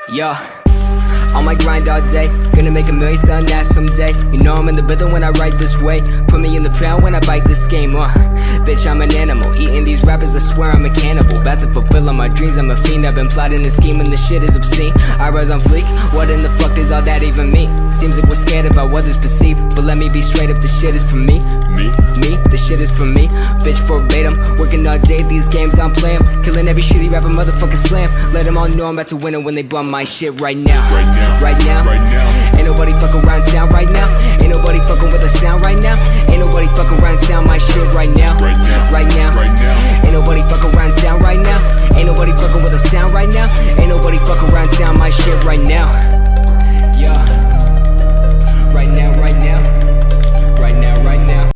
Yeah, on my grind all day, gonna make a million selling that someday. You know I'm in the rhythm when I write this way. Put me in the pound when I bite this game, bitch, I'm an animal, eating these rappers, I swear I'm a cannibal. About to fulfill all my dreams, I'm a fiend. I've been plotting and scheming, this shit is obscene. I rise on fleek, what in the fuck does all that even mean? Seems like we're scared about what others perceive, but let me be straight up, this shit is for me. Me, this shit is for me. Bitch, verbatim, working all day, these games I'm playing. Killing every shitty rapper, motherfucker slam. Let them all know I'm about to win it when they bum my shit right now. Right now. Ain't nobody fucking around town right now. Ain't nobody fucking with the sound right now. Ain't nobody fucking around town my shit right now. Right now. Ain't nobody fucking around town right now. Ain't nobody fucking with the sound right now. Ain't nobody fucking around town my shit right now.